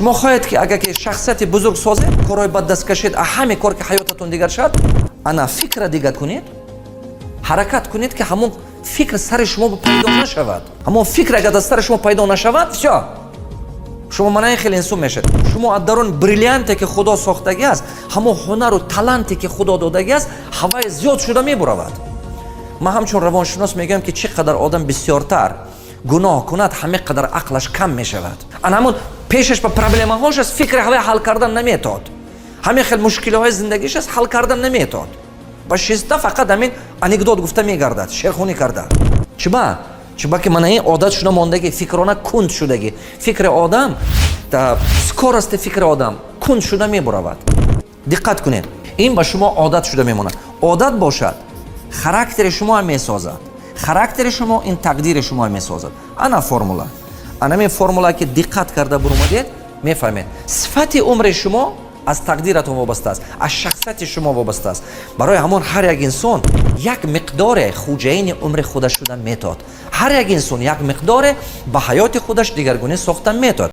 شما خواهید که اگر که شخصیت بزرگ سازید، کارهای بد دست کشید، همه کار که حیاتتون دیگر شد، انا فکر دیگر کنید، حرکت کنید که همون فکر سر شما پیدا نشود. همون فکر اگر از سر شما پیدا نشود، چه؟ شما منای خیلی انسان میشید. شما از درون بریلیانتی که خدا ساختگی است، همون هنر و تالنتی که خدا دادگی است، هوای زیاد شده میبرود. من همچون روانشناس میگم که چقدر آدم بسیارتر گناه کند، همه قدر عقلش کم میشود. آن همون پیشش به پرابلم هاش از فکر هوای حل کردن نمیتاد. همه خیلی مشکل های زندگیش از حل کردن نمیتاد. با شیسته فقط همین انکدوت گفته میگردد، شیرخونی کرده. چبا که من این عادت شده ماندگی، فکرانه کند شدگی. فکر آدم تا سکورست فکر آدم کند شده میبرود. دقت کنید، این با شما عادت شده میمونه. عادت باشد خاراکتر شما هم میسازد. خاراکتر شما این تقدیر شما هم میسازد. انا فرمولا. انا می فرمولا که دقت کرده برآمدید میفهمید. صفت عمر شما از تقدیرتون وابسته است، از شخصیت شما وابسته است. برای همون هر یک انسان یک مقدار خوجین عمر خودش شدن میتاد. هر یک انسان یک مقدار به حیات خودش دیگرگونی ساختن میتاد.